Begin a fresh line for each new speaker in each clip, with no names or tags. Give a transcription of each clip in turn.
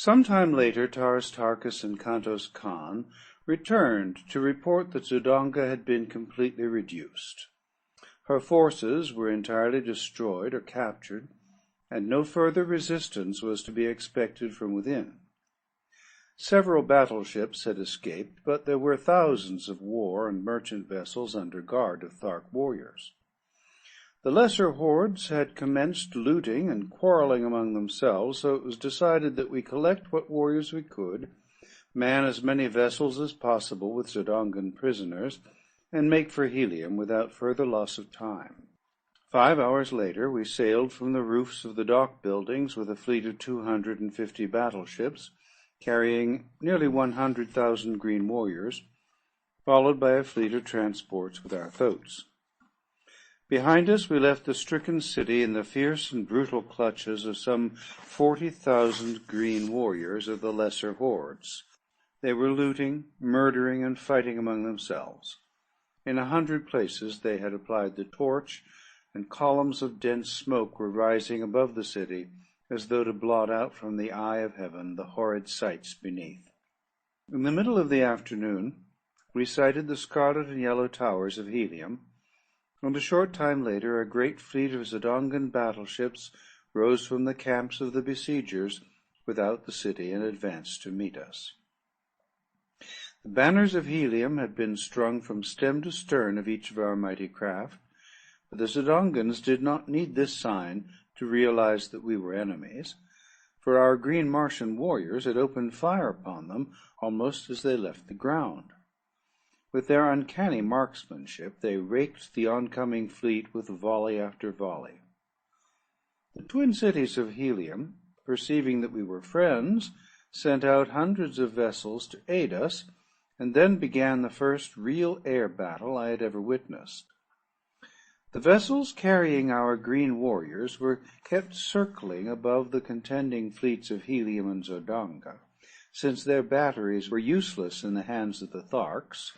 Some time later Taras Tarkas and Kantos Khan returned to report that Zodanga had been completely reduced. Her forces were entirely destroyed or captured, and no further resistance was to be expected from within. Several battleships had escaped, but there were thousands of war and merchant vessels under guard of Thark warriors. The lesser hordes had commenced looting and quarreling among themselves, so it was decided that we collect what warriors we could, man as many vessels as possible with Zodangan prisoners, and make for Helium without further loss of time. 5 hours later we sailed from the roofs of the dock buildings with a fleet of 250 battleships, carrying nearly 100,000 green warriors, followed by a fleet of transports with our thoats. Behind us we left the stricken city in the fierce and brutal clutches of some 40,000 green warriors of the lesser hordes. They were looting, murdering, and fighting among themselves. In 100 places they had applied the torch, and columns of dense smoke were rising above the city, as though to blot out from the eye of heaven the horrid sights beneath. In the middle of the afternoon we sighted the scarlet and yellow towers of Helium, and a short time later a great fleet of Zodangan battleships rose from the camps of the besiegers without the city and advanced to meet us. The banners of Helium had been strung from stem to stern of each of our mighty craft, but the Zodangans did not need this sign to realize that we were enemies, for our green Martian warriors had opened fire upon them almost as they left the ground. With their uncanny marksmanship, they raked the oncoming fleet with volley after volley. The twin cities of Helium, perceiving that we were friends, sent out hundreds of vessels to aid us, and then began the first real air battle I had ever witnessed. The vessels carrying our green warriors were kept circling above the contending fleets of Helium and Zodanga, since their batteries were useless in the hands of the Tharks,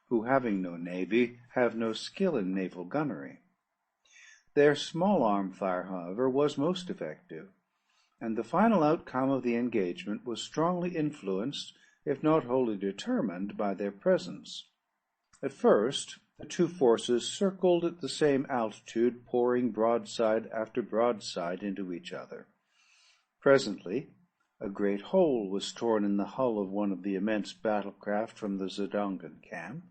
who, having no navy, have no skill in naval gunnery. Their small-arm fire, however, was most effective, and the final outcome of the engagement was strongly influenced, if not wholly determined, by their presence. At first, the two forces circled at the same altitude, pouring broadside after broadside into each other. Presently, a great hole was torn in the hull of one of the immense battlecraft from the Zodangan camp.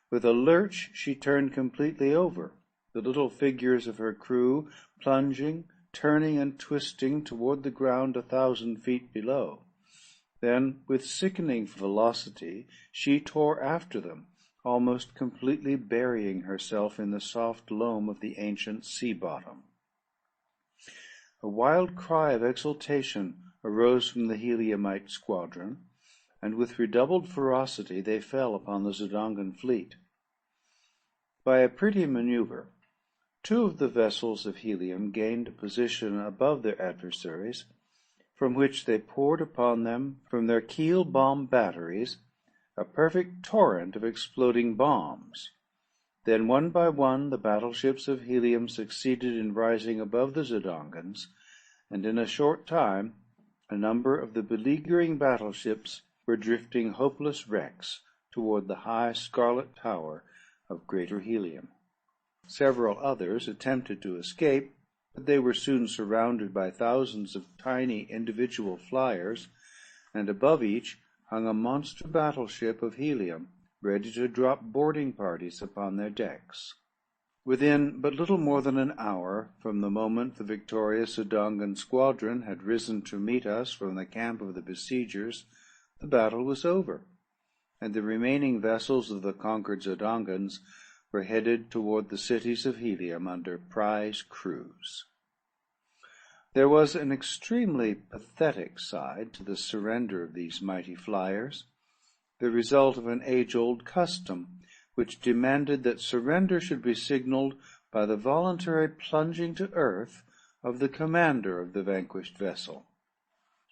With a lurch she turned completely over, the little figures of her crew plunging, turning, and twisting toward the ground 1,000 feet below. Then, with sickening velocity, she tore after them, almost completely burying herself in the soft loam of the ancient sea bottom. A wild cry of exultation arose from the Heliumite squadron, and with redoubled ferocity they fell upon the Zodangan fleet. By a pretty maneuver, 2 of the vessels of Helium gained a position above their adversaries, from which they poured upon them from their keel bomb batteries a perfect torrent of exploding bombs. Then one by one the battleships of Helium succeeded in rising above the Zodangans, and in a short time a number of the beleaguering battleships were drifting hopeless wrecks toward the high scarlet tower of Greater Helium. Several others attempted to escape, but they were soon surrounded by thousands of tiny individual flyers, and above each hung a monster battleship of Helium, ready to drop boarding parties upon their decks. Within but little more than an hour from the moment the victorious Zodangan squadron had risen to meet us from the camp of the besiegers, the battle was over, and the remaining vessels of the conquered Zodangans were headed toward the cities of Helium under prize crews. There was an extremely pathetic side to the surrender of these mighty flyers, the result of an age-old custom which demanded that surrender should be signaled by the voluntary plunging to earth of the commander of the vanquished vessel.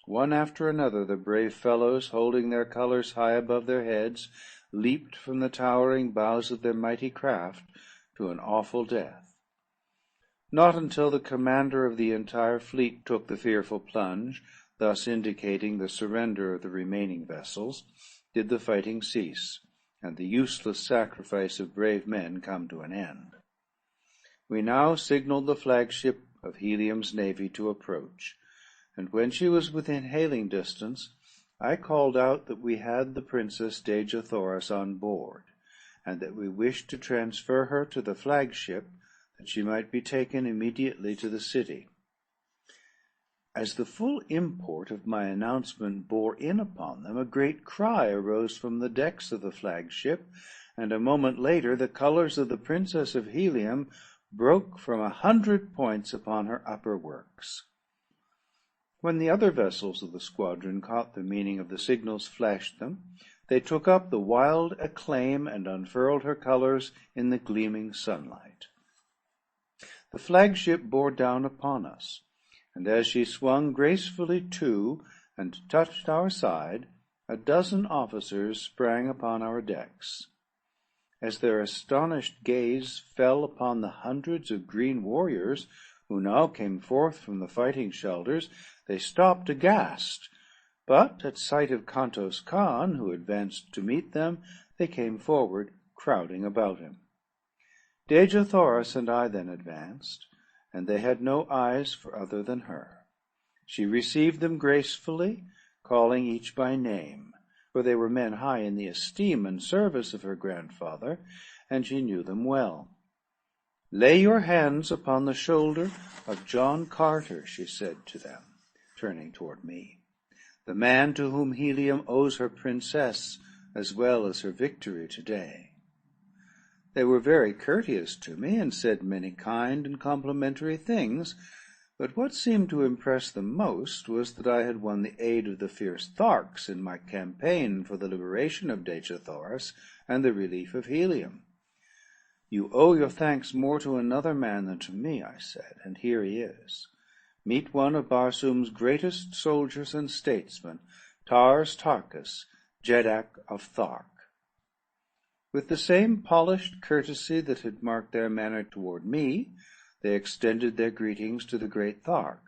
One after another the brave fellows, holding their colors high above their heads, leaped from the towering bows of their mighty craft to an awful death. Not until the commander of the entire fleet took the fearful plunge, thus indicating the surrender of the remaining vessels, did the fighting cease, and the useless sacrifice of brave men come to an end. We now signaled the flagship of Helium's navy to approach, and when she was within hailing distance, I called out that we had the Princess Dejah Thoris on board, and that we wished to transfer her to the flagship, that she might be taken immediately to the city. As the full import of my announcement bore in upon them, a great cry arose from the decks of the flagship, and a moment later the colours of the Princess of Helium broke from 100 points upon her upper works. When the other vessels of the squadron caught the meaning of the signals flashed them, they took up the wild acclaim and unfurled her colours in the gleaming sunlight. The flagship bore down upon us, and as she swung gracefully to and touched our side, a dozen officers sprang upon our decks. As their astonished gaze fell upon the hundreds of green warriors who now came forth from the fighting shelters, they stopped aghast, but at sight of Kantos Khan, who advanced to meet them, they came forward, crowding about him. Dejah Thoris and I then advanced, and they had no eyes for other than her. She received them gracefully, calling each by name, for they were men high in the esteem and service of her grandfather, and she knew them well. "Lay your hands upon the shoulder of John Carter," she said to them, turning toward me, "the man to whom Helium owes her princess as well as her victory today." They were very courteous to me, and said many kind and complimentary things, but what seemed to impress them most was that I had won the aid of the fierce Tharks in my campaign for the liberation of Dejah Thoris and the relief of Helium. "You owe your thanks more to another man than to me," I said, "and here he is. Meet one of Barsoom's greatest soldiers and statesmen, Tars Tarkas, Jeddak of Thark." With the same polished courtesy that had marked their manner toward me, they extended their greetings to the great Thark.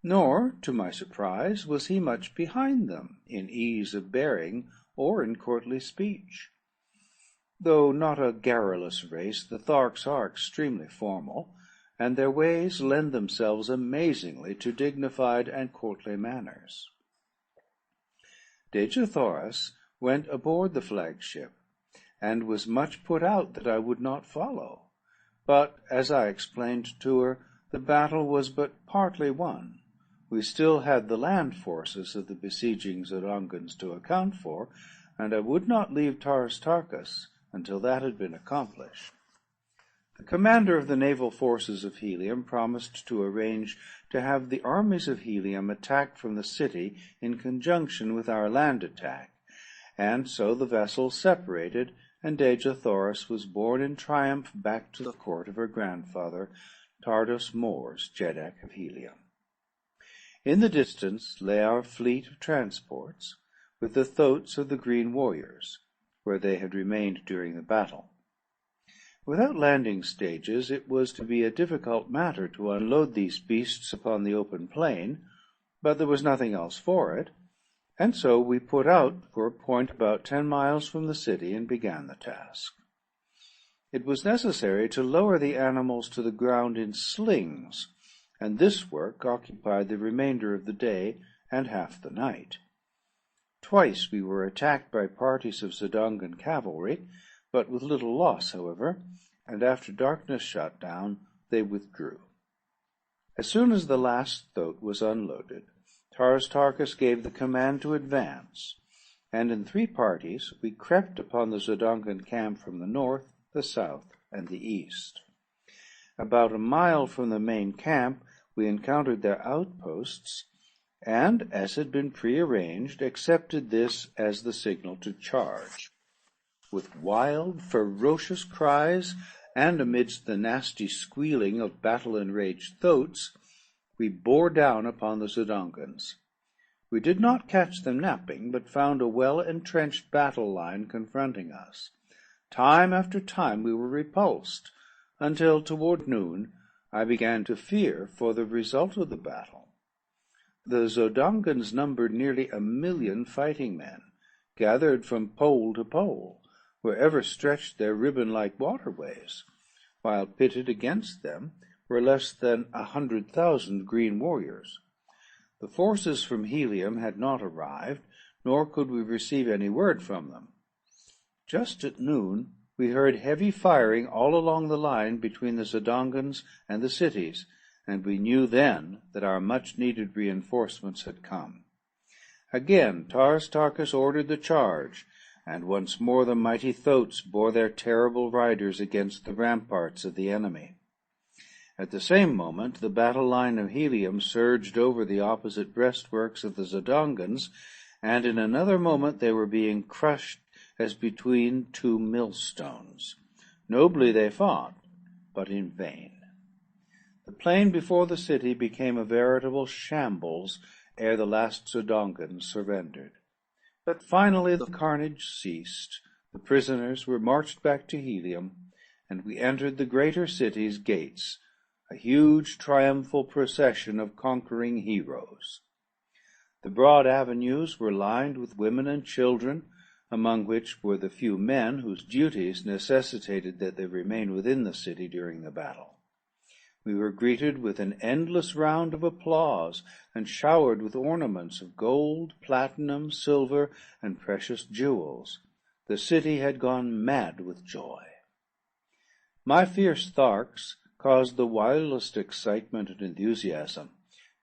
Nor, to my surprise, was he much behind them in ease of bearing or in courtly speech. Though not a garrulous race, the Tharks are extremely formal, and their ways lend themselves amazingly to dignified and courtly manners. Dejah Thoris went aboard the flagship, and was much put out that I would not follow. But, as I explained to her, the battle was but partly won. We still had the land forces of the besieging Zodongans to account for, and I would not leave Tars Tarkas until that had been accomplished. The commander of the naval forces of Helium promised to arrange to have the armies of Helium attacked from the city in conjunction with our land attack, and so the vessels separated, and Dejah Thoris was borne in triumph back to the court of her grandfather, Tardos Mors, Jeddak of Helium. In the distance lay our fleet of transports, with the thoats of the green warriors, where they had remained during the battle. Without landing stages, it was to be a difficult matter to unload these beasts upon the open plain, but there was nothing else for it, and so we put out for a point about 10 miles from the city and began the task. It was necessary to lower the animals to the ground in slings, and this work occupied the remainder of the day and half the night. Twice we were attacked by parties of Zodongan cavalry, but with little loss, however, and after darkness shut down, they withdrew. As soon as the last thoat was unloaded, Tars Tarkas gave the command to advance, and in 3 parties we crept upon the Zodongan camp from the north, the south, and the east. About a mile from the main camp we encountered their outposts, and, as had been prearranged, accepted this as the signal to charge. With wild, ferocious cries, and amidst the nasty squealing of battle-enraged thoats, we bore down upon the Zodongans. We did not catch them napping, but found a well-entrenched battle line confronting us. Time after time we were repulsed, until toward noon I began to fear for the result of the battle. The Zodongans numbered nearly 1,000,000 fighting men, gathered from pole to pole, wherever stretched their ribbon-like waterways, while pitted against them were less than 100,000 green warriors. The forces from Helium had not arrived, nor could we receive any word from them. Just at noon we heard heavy firing all along the line between the Zodongans and the cities, and we knew then that our much-needed reinforcements had come. Again Tarkus ordered the charge, and once more the mighty Thoats bore their terrible riders against the ramparts of the enemy. At the same moment the battle line of Helium surged over the opposite breastworks of the Zodongans, and in another moment they were being crushed as between two millstones. Nobly they fought, but in vain. The plain before the city became a veritable shambles ere the last Zodongan surrendered. But finally the carnage ceased, the prisoners were marched back to Helium, and we entered the greater city's gates, a huge triumphal procession of conquering heroes. The broad avenues were lined with women and children, among which were the few men whose duties necessitated that they remain within the city during the battle. We were greeted with an endless round of applause, and showered with ornaments of gold, platinum, silver, and precious jewels. The city had gone mad with joy. My fierce Tharks caused the wildest excitement and enthusiasm.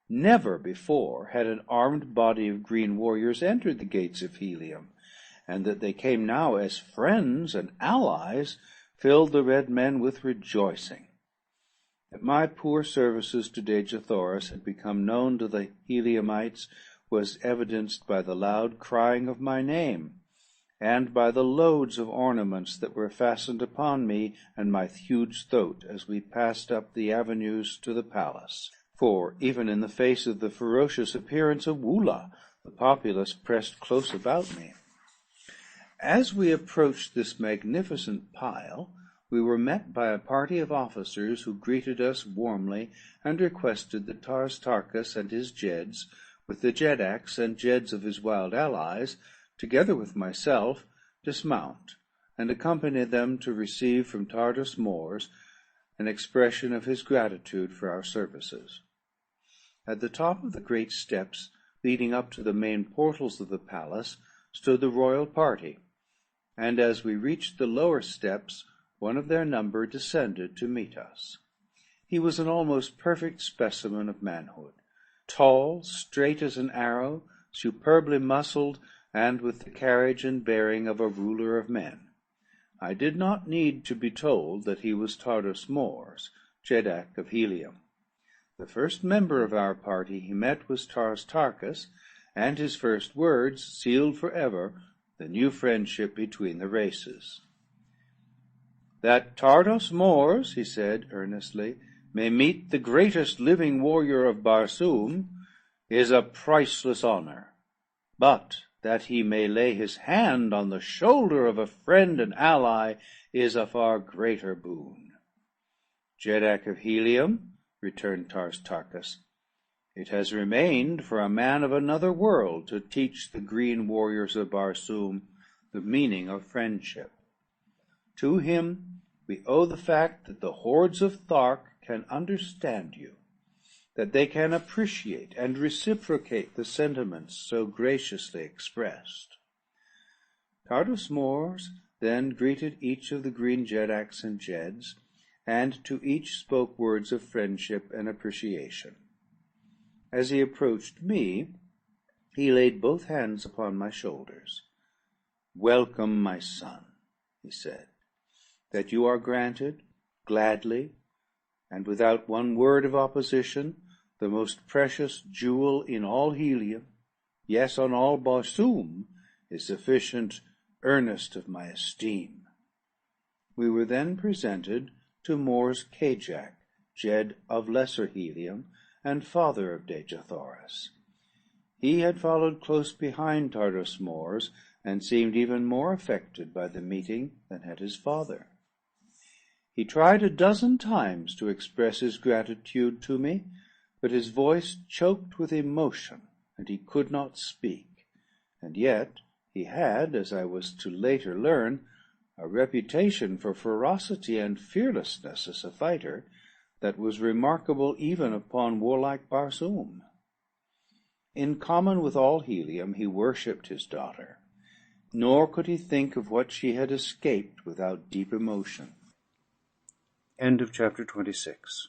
Never before had an armed body of green warriors entered the gates of Helium, and that they came now as friends and allies filled the red men with rejoicing. That my poor services to Dejathoras had become known to the Heliumites was evidenced by the loud crying of my name, and by the loads of ornaments that were fastened upon me and my huge Thoat as we passed up the avenues to the palace. For, even in the face of the ferocious appearance of Wula, the populace pressed close about me. As we approached this magnificent pile, we were met by a party of officers who greeted us warmly and requested that Tarkus and his Jeds, with the Jedaks and Jeds of his wild allies, together with myself, dismount, and accompany them to receive from Tardos Mors an expression of his gratitude for our services. At the top of the great steps leading up to the main portals of the palace stood the royal party, and as we reached the lower steps, one of their number descended to meet us. He was an almost perfect specimen of manhood, tall, straight as an arrow, superbly muscled, and with the carriage and bearing of a ruler of men. I did not need to be told that he was Tardos Mors, Jedak of Helium. The first member of our party he met was Tarkus, and his first words sealed forever the new friendship between the races. "That Tardos Mors," he said earnestly, "may meet the greatest living warrior of Barsoom is a priceless honor, but that he may lay his hand on the shoulder of a friend and ally is a far greater boon." "Jedak of Helium," returned Tarkus, "it has remained for a man of another world to teach the green warriors of Barsoom the meaning of friendship. To him we owe the fact that the hordes of Thark can understand you, that they can appreciate and reciprocate the sentiments so graciously expressed." Tardos Mors then greeted each of the green Jedaks and Jeds, and to each spoke words of friendship and appreciation. As he approached me, he laid both hands upon my shoulders. "Welcome, my son," he said. "That you are granted, gladly, and without one word of opposition, the most precious jewel in all Helium, yes, on all Barsoom, is sufficient earnest of my esteem." We were then presented to Mors Kajak, Jed of Lesser Helium, and father of Dejathoras. He had followed close behind Tardos Mors, and seemed even more affected by the meeting than had his father. He tried 12 times to express his gratitude to me, but his voice choked with emotion, and he could not speak. And yet he had, as I was to later learn, a reputation for ferocity and fearlessness as a fighter that was remarkable even upon warlike Barsoom. In common with all Helium, he worshipped his daughter, nor could he think of what she had escaped without deep emotion. End of chapter 26.